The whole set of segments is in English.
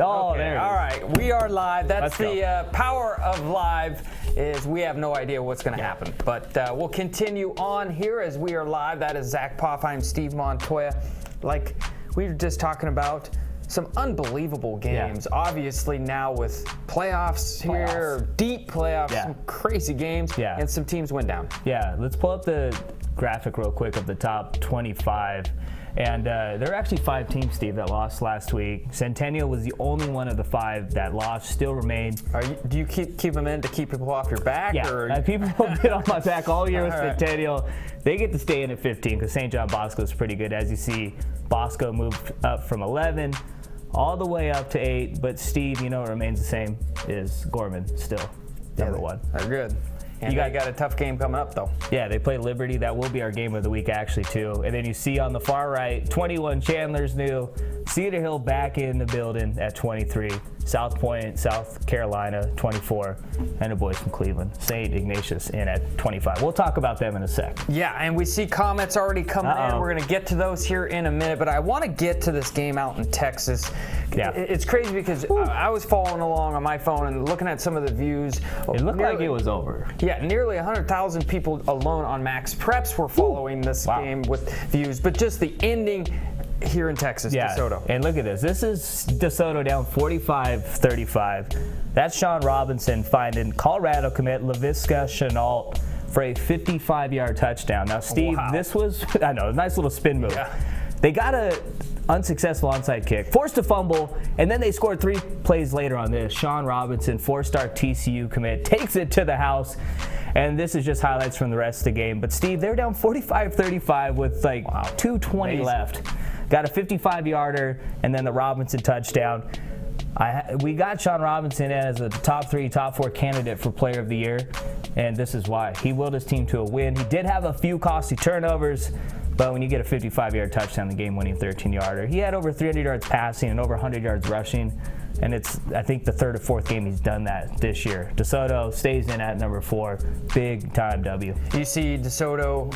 Oh, okay. there it is. All right, we are live. That's Let's the power of live is we have no idea what's going to happen. But we'll continue on here as we are live. That is Zach Poff. I'm Steve Montoya. Like we were just talking about, some unbelievable games. Yeah. Obviously now with playoffs here, deep playoffs, some crazy games, and some teams went down. Yeah, let's pull up the graphic real quick of the top 25. And there are actually 5 teams, Steve, that lost last week. Centennial was the only one of the 5 that lost, still remained. Do you keep them in to keep people off your back? Yeah, or? People have been on my back all year with Centennial. They get to stay in at 15 because St. John Bosco is pretty good. As you see, Bosco moved up from 11 all the way up to 8. But Steve, you know what remains the same is Gorman still number 1. They're good. And you got a tough game coming up, though. Yeah, they play Liberty. That will be our game of the week, actually, too. And then you see on the far right, 21, Chandler's new. Cedar Hill back in the building at 23. South Point, South Carolina, 24. And the boys from Cleveland, St. Ignatius, in at 25. We'll talk about them in a sec. Yeah, and we see comments already coming in. We're going to get to those here in a minute. But I want to get to this game out in Texas. Yeah. It's crazy because I was following along on my phone and looking at some of the views. It looked like it was over. Yeah, nearly 100,000 people alone on Max Preps were following this game with views. But just the ending here in Texas, DeSoto. And look at this. This is DeSoto down 45-35. That's Sean Robinson finding Colorado commit LaVisca Chenault for a 55-yard touchdown. Now, Steve, this was, I know, a nice little spin move. Yeah. They got a unsuccessful onside kick, forced a fumble, and then they scored 3 plays later on this. Sean Robinson, 4-star TCU commit, takes it to the house. And this is just highlights from the rest of the game. But, Steve, they're down 45-35 with like 2:20 left. Got a 55-yarder, and then the Robinson touchdown. We got Sean Robinson in as a top 3, top 4 candidate for Player of the Year, and this is why. He willed his team to a win. He did have a few costly turnovers, but when you get a 55-yard touchdown, the game-winning 13-yarder, he had over 300 yards passing and over 100 yards rushing. And it's, I think, the 3rd or 4th game he's done that this year. DeSoto stays in at number 4. Big time W. You see DeSoto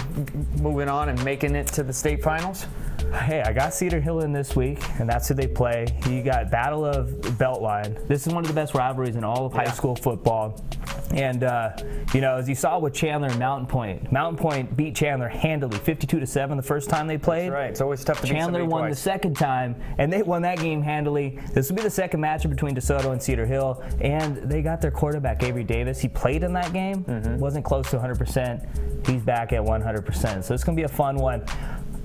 moving on and making it to the state finals? Hey, I got Cedar Hill in this week, and that's who they play. You got Battle of Beltline. This is one of the best rivalries in all of high school football. And, as you saw with Chandler and Mountain Point beat Chandler handily, 52-7 the first time they played. That's right. It's always tough to beat somebody Chandler won the second time, and they won that game handily. This will be the second matchup between DeSoto and Cedar Hill, and they got their quarterback, Avery Davis. He played in that game, wasn't close to 100%. He's back at 100%. So it's going to be a fun one.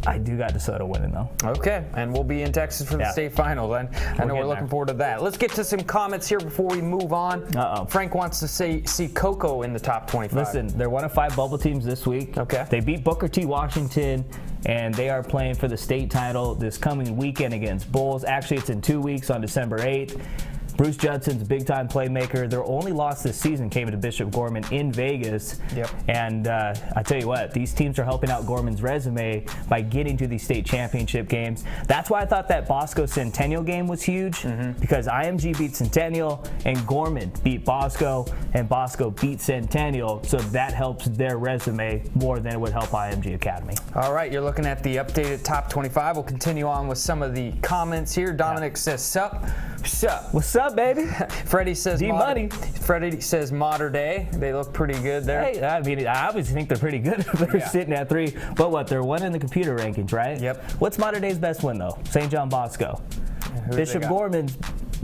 I do got DeSoto winning, though. Okay, and we'll be in Texas for the state finals. I know we're looking forward to that. Let's get to some comments here before we move on. Frank wants to see Cocoa in the top 25. Listen, they're one of 5 bubble teams this week. Okay. They beat Booker T. Washington, and they are playing for the state title this coming weekend against Bulls. Actually, it's in 2 weeks on December 8th. Bruce Judson's a big-time playmaker. Their only loss this season came to Bishop Gorman in Vegas. Yep. And I tell you what, these teams are helping out Gorman's resume by getting to these state championship games. That's why I thought that Bosco Centennial game was huge, because IMG beat Centennial and Gorman beat Bosco, and Bosco beat Centennial, so that helps their resume more than it would help IMG Academy. All right, you're looking at the updated top 25. We'll continue on with some of the comments here. Dominic says, sup. What's up, baby? Freddie says D-Money. Freddie says Mater Day. They look pretty good there. Hey, I mean, I obviously think they're pretty good if they're sitting at 3. But what, they're 1 in the computer rankings, right? Yep. What's Mater Day's best win, though? St. John Bosco. Bishop Gorman's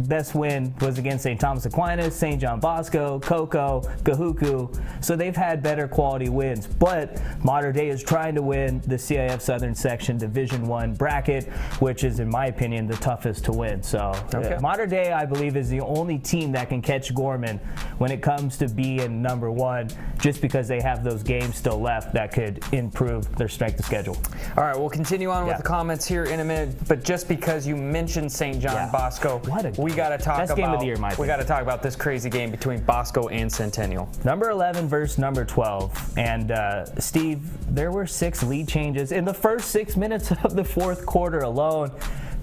best win was against St. Thomas Aquinas, St. John Bosco, Cocoa, Gahuku. So they've had better quality wins. But Mater Dei is trying to win the CIF Southern Section Division I bracket, which is, in my opinion, the toughest to win. So Mater Dei, I believe, is the only team that can catch Gorman when it comes to being number 1, just because they have those games still left that could improve their strength of schedule. All right, we'll continue on with the comments here in a minute. But just because you mentioned St. John Bosco, we got to talk about game of the year, Mike. We got to talk about this crazy game between Bosco and Centennial. Number 11 versus number 12. And Steve, there were 6 lead changes in the first 6 minutes of the 4th quarter alone.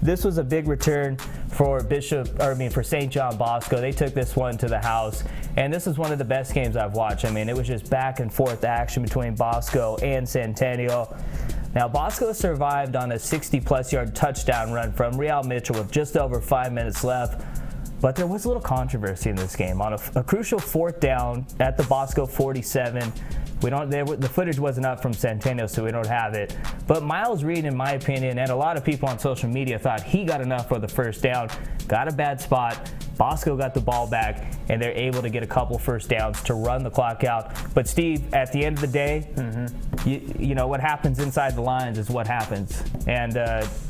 This was a big return for St. John Bosco. They took this one to the house, and this is one of the best games I've watched. I mean, it was just back and forth action between Bosco and Centennial. Now, Bosco survived on a 60-plus yard touchdown run from Real Mitchell with just over 5 minutes left. But there was a little controversy in this game. On a crucial 4th down at the Bosco 47, the footage wasn't up from Centennial, so we don't have it. But Miles Reed, in my opinion, and a lot of people on social media thought he got enough for the 1st down, got a bad spot. Bosco got the ball back, and they're able to get a couple 1st downs to run the clock out. But Steve, at the end of the day, you know, what happens inside the lines is what happens. And,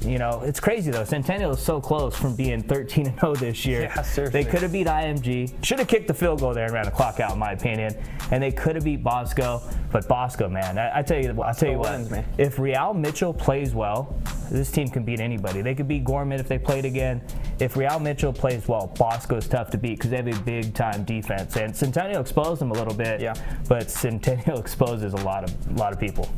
you know, it's crazy, though. Centennial is so close from being 13-0 this year. Yeah, seriously. They could have beat IMG. Should have kicked the field goal there and ran the clock out, in my opinion. And they could have beat Bosco. But Bosco, man, I tell you what, if Real Mitchell plays well, this team can beat anybody. They could beat Gorman if they played again. If Real Mitchell plays well, Bosco's tough to beat because they have a big-time defense. And Centennial exposed them a little bit, but Centennial exposes a lot of people.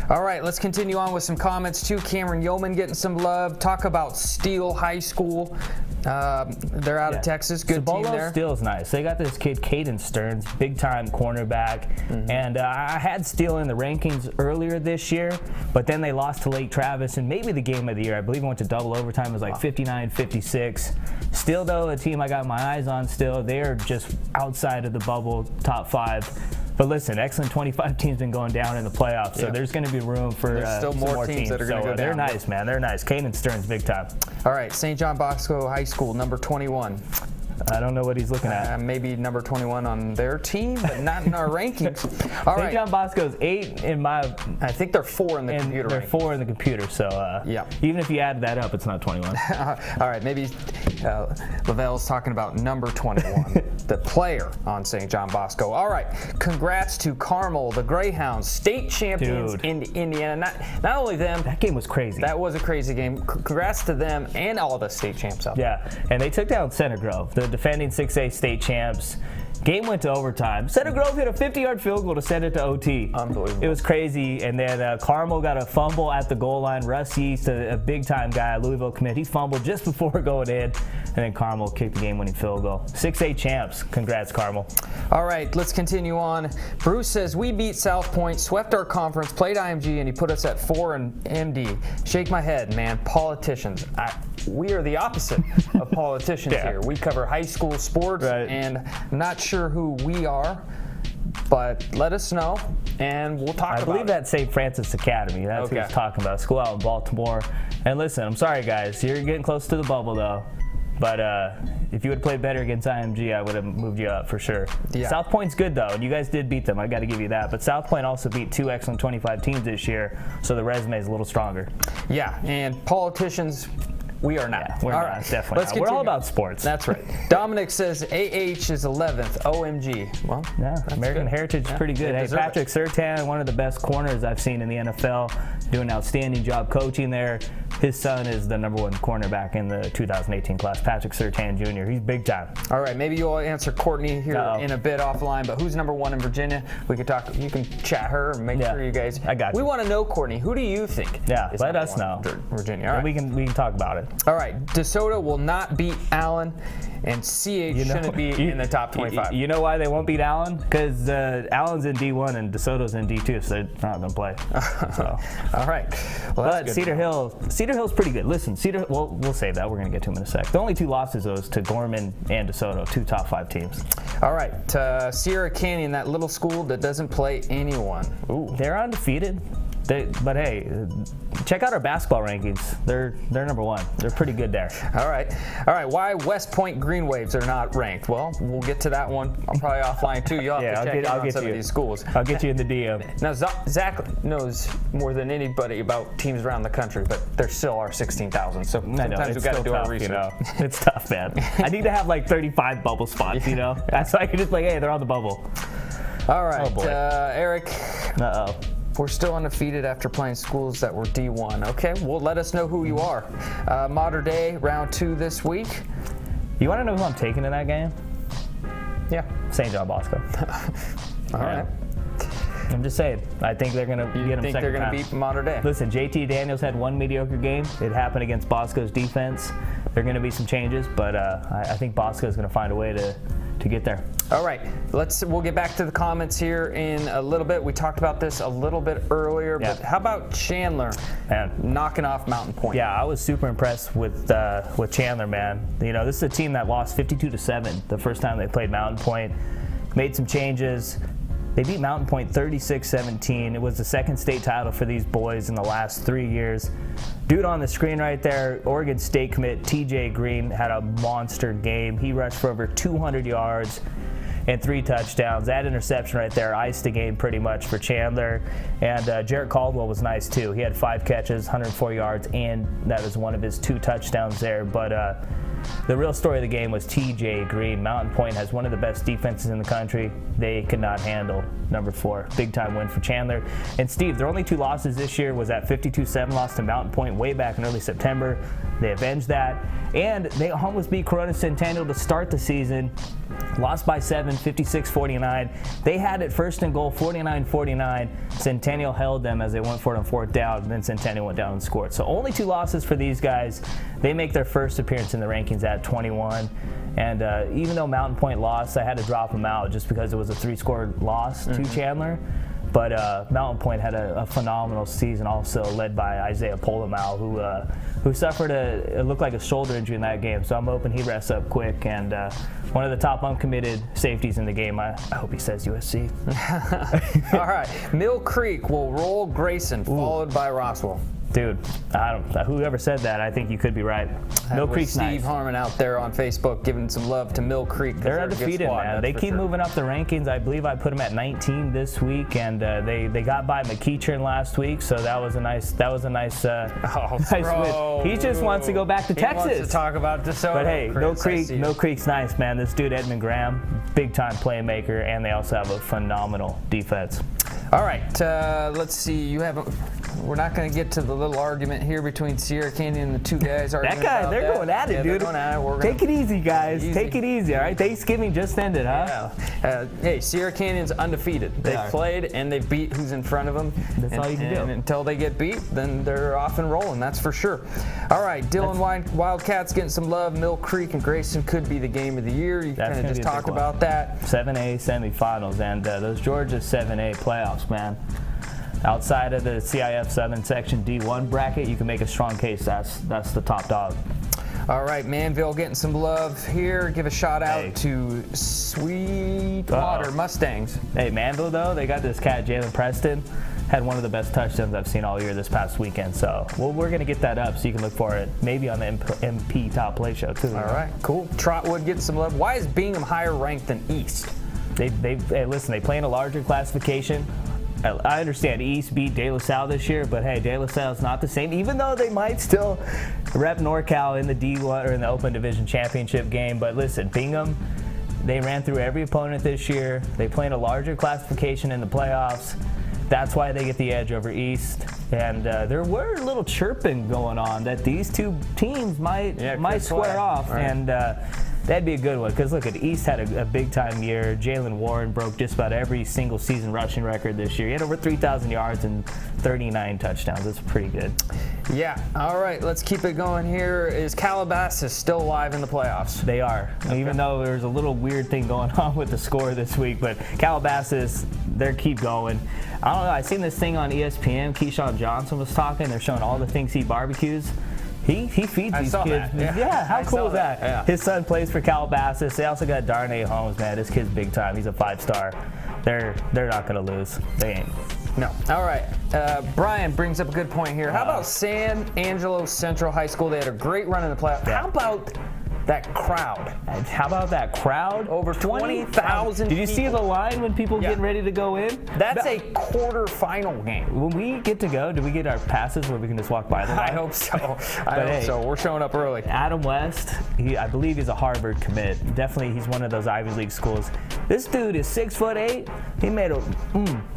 All right, let's continue on with some comments too. Cameron Yeoman getting some love. Talk about Steele High School. They're out of Texas. Good team there. Steele's nice. They got this kid, Caden Stearns, big-time cornerback. And I had Steele in the rankings earlier this year, but then they lost to Lake Travis, and maybe the game of the year. I believe it went to double overtime. It was like 59-56. Still, though, a team I got my eyes on still. They're just outside of the bubble, top 5. But listen, Xcellent 25 teams been going down in the playoffs, so there's going to be room for there's still more teams that are going to go down. They're nice, man. They're nice. Caden Stearns, big time. All right, St. John Bosco High School, number 21. I don't know what he's looking at. Maybe number 21 on their team, but not in our rankings. All right. St. John Bosco's 8 in my. I think they're 4 in the computer. They're 4 in the computer, so even if you add that up, it's not 21. All right, maybe Lavelle's talking about number 21, the player on St. John Bosco. All right, congrats to Carmel, the Greyhounds, state champions in Indiana. Not only them. That game was crazy. That was a crazy game. Congrats to them and all the state champs out there. Yeah, and they took down Center Grove, the defending 6A state champs. Game went to overtime. Center Grove hit a 50-yard field goal to send it to OT. Unbelievable. It was crazy. And then Carmel got a fumble at the goal line. Russ Yeast, a big-time guy, Louisville commit, he fumbled just before going in. And then Carmel kicked the game-winning field goal. 6A champs. Congrats, Carmel. All right, let's continue on. Bruce says, we beat South Point, swept our conference, played IMG, and he put us at 4 in MD. Shake my head, man. Politicians. We are the opposite of politicians here. We cover high school sports, and I'm not sure who we are, but let us know, and we'll talk about it. I believe that's St. Francis Academy. That's what he's talking about. School out in Baltimore. And listen, I'm sorry, guys. You're getting close to the bubble, though. But if you would have played better against IMG, I would have moved you up for sure. Yeah. South Point's good, though, and you guys did beat them. I got to give you that. But South Point also beat 2 Xcellent 25 teams this year, so the resume is a little stronger. Yeah, and politicians, we are not. Yeah, we're not, definitely not. We're all about sports. That's right. Dominic says AH is 11th. OMG. Well, American Heritage is pretty good. Hey, Patrick Surtan, one of the best corners I've seen in the NFL, doing an outstanding job coaching there. His son is the #1 cornerback in the 2018 class, Patrick Surtan Jr. He's big time. All right, maybe you'll answer Courtney here in a bit offline, but who's #1 in Virginia? We could talk. You can chat her and make sure you guys. I got you. We want to know, Courtney. Who do you think? Yeah, let us know. Virginia. All right. We can talk about it. All right, DeSoto will not beat Allen, and CH shouldn't be in the top 25. You know why they won't beat Allen? Because Allen's in D1 and DeSoto's in D2, so they're not going to play. So. All right. Well, but Cedar Hill's pretty good. Listen, we'll save that. We're going to get to them in a sec. The only 2 losses, though, is to Gorman and DeSoto, 2 top 5 teams. All right, Sierra Canyon, that little school that doesn't play anyone. Ooh. They're undefeated. But hey, check out our basketball rankings. They're #1. They're pretty good there. All right. Why West Point Green Waves are not ranked? Well, we'll get to that one. I'm probably offline too. You'll have to check out some of these schools. I'll get you in the DM. Now Zach knows more than anybody about teams around the country, but there still are 16,000. So sometimes we've got to do our research. You know? It's tough, man. I need to have like 35 bubble spots. You know, that's why I can just hey, they're on the bubble. All right, Eric. Uh-oh. We're still undefeated after playing schools that were D1. Okay, well, let us know who you are. Mater Dei, round 2 this week. You want to know who I'm taking in that game? Yeah. St. John Bosco. All right. I'm just saying. I think they're going to get them second time. You think they're going to beat Mater Dei? Listen, JT Daniels had 1 mediocre game. It happened against Bosco's defense. There are going to be some changes, but I think Bosco is going to find a way to to get there. All right, we'll get back to the comments here in a little bit. We talked about this a little bit earlier, but how about Chandler knocking off Mountain Point? Yeah, I was super impressed with Chandler, man. You know, this is a team that lost 52-7 the first time they played Mountain Point. Made some changes. They beat Mountain Point 36-17. It was the second state title for these boys in the last 3 years. Dude on the screen right there, Oregon State commit TJ Green had a monster game. He rushed for over 200 yards and 3 touchdowns. That interception right there iced the game pretty much for Chandler. And Jarrett Caldwell was nice too. He had 5 catches, 104 yards, and that was one of his 2 touchdowns there. But the real story of the game was TJ Green. Mountain Point has one of the best defenses in the country. They could not handle number 4. Big time win for Chandler. And Steve, their only 2 losses this year was that 52-7 loss to Mountain Point way back in early September. They avenged that. And they almost beat Corona Centennial to start the season. Lost by 7, 56-49. They had it first and goal, 49-49. Centennial held them as they went for it on 4th down. Then Centennial went down and scored. So only 2 losses for these guys. They make their first appearance in the rankings at 21. And even though Mountain Point lost, I had to drop them out just because it was a 3-score loss to Chandler. But Mountain Point had a phenomenal season also, led by Isaiah Polamalu, who suffered it looked like a shoulder injury in that game. So I'm hoping he rests up quick. And one of the top uncommitted safeties in the game. I hope he says USC. All right. Mill Creek will roll Grayson, followed by Roswell. Dude, I don't. Whoever said that, I think you could be right. Mill Creek's nice. Steve Harmon out there on Facebook giving some love to Mill Creek. They're undefeated, man. They keep moving up the rankings. I believe I put them at 19 this week, and they got by McEachern last week, so that was a nice. Nice win. He just wants to go back to Texas. He wants to talk about DeSoto. But hey, Mill Creek's nice, man. This dude Edmund Graham, big time playmaker, and they also have a phenomenal defense. All right, let's see. We're not going to get to the little argument here between Sierra Canyon and the 2 guys. They're going at it, dude. Take it easy, guys. Take it easy, all right? Thanksgiving just ended, huh? Yeah. Hey, Sierra Canyon's undefeated. They've played, and they've beat who's in front of them. That's all you can do. And until they get beat, then they're off and rolling, that's for sure. All right, Wildcats getting some love. Mill Creek and Grayson could be the game of the year. You kind of just talked about that. 7A semifinals, and those Georgia 7A playoffs, man. Outside of the CIF Southern Section D1 bracket, you can make a strong case that's the top dog. All right, Manville getting some love here. Give a shout out to Sweetwater Mustangs. Hey, Manville, though, they got this cat, Jalen Preston. Had one of the best touchdowns I've seen all year this past weekend. So we're going to get that up so you can look for it maybe on the MP Top Play Show, too. All right, cool. Trotwood getting some love. Why is Bingham higher ranked than East? Hey, listen, they play in a larger classification. I understand East beat De La Salle this year, but hey, De La Salle's not the same, even though they might still rep NorCal in the D1 or in the Open Division Championship game. But listen, Bingham, they ran through every opponent this year. They play in a larger classification in the playoffs. That's why they get the edge over East. And there were a little chirping going on that these 2 teams might square off. Right. And that'd be a good one, because look, East had a big-time year. Jalen Warren broke just about every single season rushing record this year. He had over 3,000 yards and 39 touchdowns. That's pretty good. Yeah. All right, let's keep it going here. Is Calabasas still alive in the playoffs? They are, even though there's a little weird thing going on with the score this week. But Calabasas, they keep going. I don't know. I seen this thing on ESPN. Keyshawn Johnson was talking. They're showing all the things he barbecues. He feeds these kids. Yeah, how cool is that? Yeah. His son plays for Calabasas. They also got Darnay Holmes, man. This kid's big time. He's a 5-star. They're not going to lose. They ain't. No. All right. Brian brings up a good point here. How about San Angelo Central High School? They had a great run in the playoffs. Yeah. How about that crowd? How about that crowd? Over 20,000 Did you see the line when people getting ready to go in? That's a quarterfinal game. When we get to go, do we get our passes where we can just walk by the line? I hope so. I hope so. We're showing up early. Adam West, I believe he's a Harvard commit. Definitely he's one of those Ivy League schools. This dude is 6'8". He made a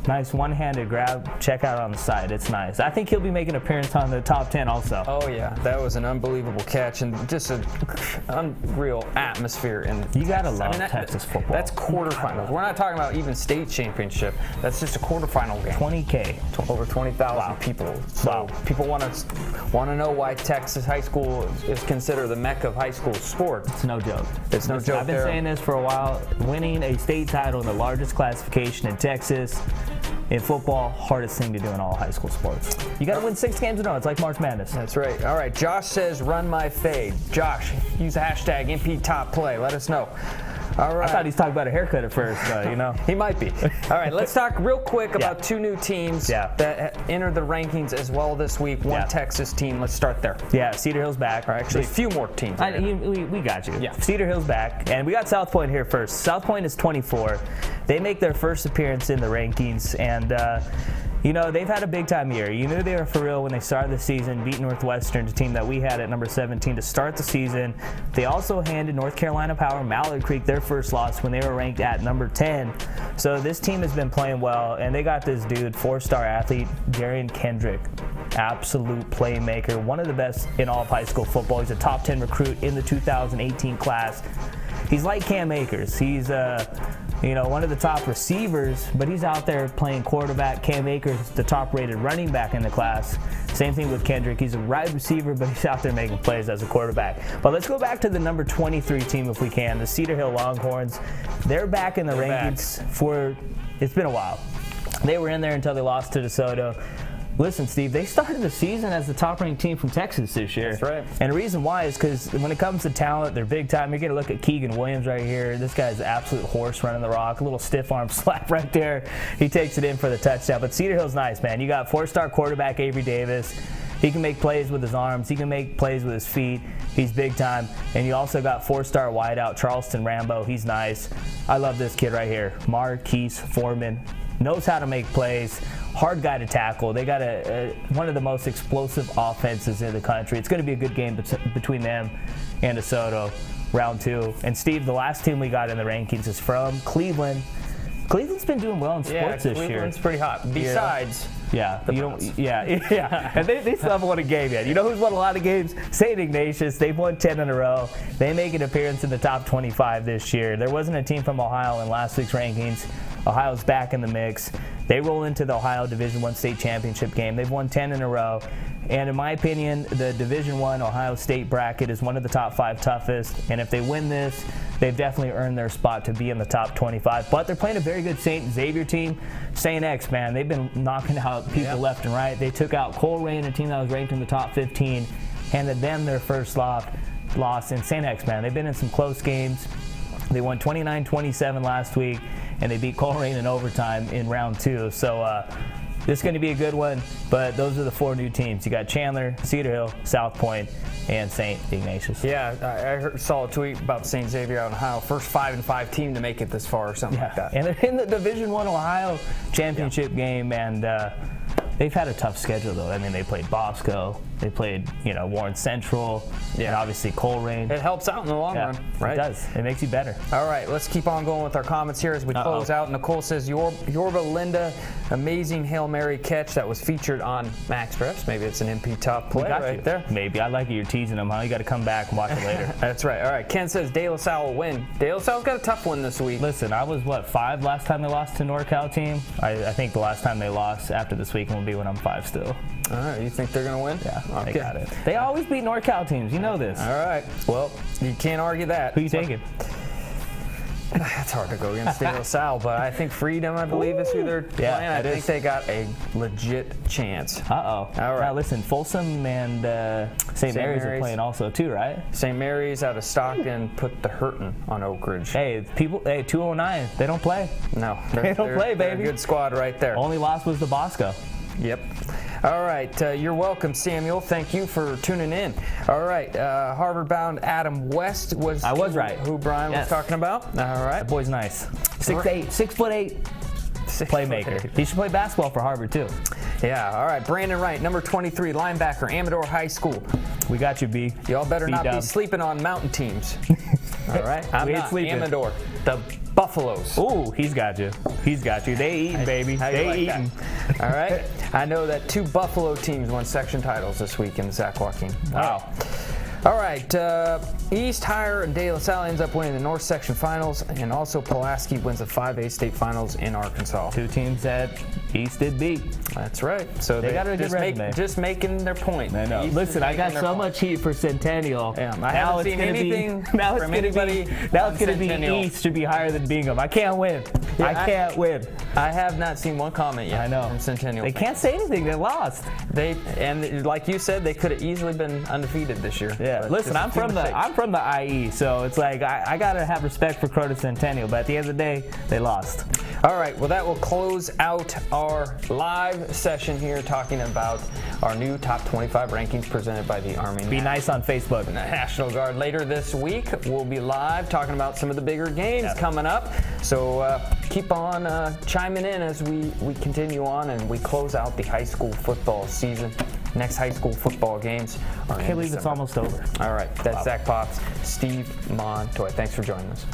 nice one-handed grab. Check out on the side. It's nice. I think he'll be making an appearance on the top 10 also. Oh, yeah. That was an unbelievable catch and just a unreal atmosphere. You gotta love Texas football. That's quarterfinals. We're not talking about even state championship. That's just a quarterfinal game. 20K. Over 20,000 people. So people want to know why Texas high school is considered the mecca of high school sports. It's no joke. It's no joke. I've been saying this for a while. Winning a state title in the largest classification in Texas in football, hardest thing to do in all high school sports. You got to win 6 games in a row. It's like March Madness. That's right. All right. Josh says, "Run my fade." Josh, use the hashtag #MPTopPlay. Let us know. All right. I thought he's talking about a haircut at first, He might be. All right, let's talk real quick about 2 new teams that entered the rankings as well this week. One Texas team. Let's start there. Yeah, Cedar Hill's back. Or actually, a few more teams. We got you. Yeah. Cedar Hill's back, and we got South Point here first. South Point is 24. They make their first appearance in the rankings, and they've had a big time year. You knew they were for real when they started the season, beat Northwestern, the team that we had at number 17 to start the season. They also handed North Carolina Power Mallard Creek their first loss when they were ranked at number 10. So this team has been playing well, and they got this dude, 4-star athlete, Jarian Kendrick. Absolute playmaker, one of the best in all of high school football. He's a top 10 recruit in the 2018 class. He's like Cam Akers. He's one of the top receivers, but he's out there playing quarterback. Cam Akers, the top-rated running back in the class. Same thing with Kendrick. He's a wide receiver, but he's out there making plays as a quarterback. But let's go back to the number 23 team if we can, the Cedar Hill Longhorns. They're back in the rankings it's been a while. They were in there until they lost to DeSoto. Listen, Steve, they started the season as the top-ranked team from Texas this year. That's right. And the reason why is because when it comes to talent, they're big time. You're going to look at Keegan Williams right here. This guy's an absolute horse running the rock. A little stiff arm slap right there. He takes it in for the touchdown. But Cedar Hill's nice, man. You got 4-star quarterback Avery Davis. He can make plays with his arms. He can make plays with his feet. He's big time. And you also got 4-star wideout Charleston Rambo. He's nice. I love this kid right here. Marquise Foreman. Knows how to make plays. Hard guy to tackle. They got one of the most explosive offenses in the country. It's going to be a good game between them and DeSoto, round 2. And Steve, the last team we got in the rankings is from Cleveland. Cleveland's been doing well in sports this year. Cleveland's pretty hot. Besides, and they still haven't won a game yet. You know who's won a lot of games? St. Ignatius. They've won 10 in a row. They make an appearance in the top 25 this year. There wasn't a team from Ohio in last week's rankings. Ohio's back in the mix. They roll into the Ohio Division I state championship game. They've won 10 in a row. And in my opinion, the Division I Ohio State bracket is one of the top 5 toughest. And if they win this, they've definitely earned their spot to be in the top 25. But they're playing a very good St. Xavier team. St. X, man, they've been knocking out people left and right. They took out Colerain, a team that was ranked in the top 15, handed them their first loss. In St. X, man, they've been in some close games. They won 29-27 last week, and they beat Colerain in overtime in round 2. So this is going to be a good one, but those are the 4 new teams. You got Chandler, Cedar Hill, South Point, and St. Ignatius. Yeah, I saw a tweet about St. Xavier out in Ohio. First 5-5 team to make it this far or something like that. And they're in the Division I Ohio championship game, and they've had a tough schedule, though. I mean, they played Bosco. They played, Warren Central, and obviously Colerain. It helps out in the long run, right? It does. It makes you better. All right, let's keep on going with our comments here as we close out. Nicole says, Yorba Linda, amazing Hail Mary catch that was featured on Max Preps. Maybe it's an MP top play right there. Maybe. I like it. You're teasing them, huh? You got to come back and watch it later. That's right. All right, Ken says De La Salle will win. De La Salle's got a tough one this week. Listen, I was, 5 last time they lost to NorCal team? I think the last time they lost after this weekend will be when I'm 5 still. All right, you think they're going to win? Yeah, okay. They got it. They always beat NorCal teams. You know this. All right. Well, you can't argue that. Who you taking? It's hard to go against De La Salle, but I think Freedom, I believe, is who they're playing. I think they got a legit chance. All right. Now, listen, Folsom and St. Mary's are playing also, too, right? St. Mary's out of Stockton put the hurtin' on Oak Ridge. Hey, 209, they don't play. No. They don't play, baby. They're a good squad right there. Only loss was the Bosco. Yep. All right. You're welcome, Samuel. Thank you for tuning in. All right. Harvard-bound Adam West was who Brian was talking about. All right. That boy's nice. 6'8", 6'8", playmaker. He should play basketball for Harvard, too. Yeah. All right. Brandon Wright, number 23, linebacker, Amador High School. We got you, B. Y'all better not be sleeping on mountain teams. All right. I'm not sleeping. Amador. The Buffaloes. Ooh, he's got you. He's got you. They eating, baby. They eating. All right. I know that 2 Buffalo teams won section titles this week in the Zach Joaquin. Wow. All right, East, Higher, and De La Salle ends up winning the North Section Finals, and also Pulaski wins the 5A State Finals in Arkansas. 2 teams that East did beat. That's right. So They got a good resume. just making their point. I know. East Listen, is I got making so their much heat for Centennial. Yeah, I haven't seen anything from anybody Now on it's going to be Centennial. East should be higher than Bingham. I can't win. Yeah, I can't win. I have not seen one comment yet I know. from Centennial. They can't say anything. They lost. And like you said, they could have easily been undefeated this year. Yeah. But Listen, just a I'm few from the IE, so it's like I gotta have respect for Crota Centennial. But at the end of the day, they lost. All right, well, that will close out our live session here talking about our new top 25 rankings presented by the Army Be nice on Facebook. National Guard. Later this week, we'll be live talking about some of the bigger games coming up. So keep on chiming in as we continue on and we close out the high school football season. Next high school football games are I can't believe it's almost over. All right, that's Zach Potts, Steve Montoya. Thanks for joining us.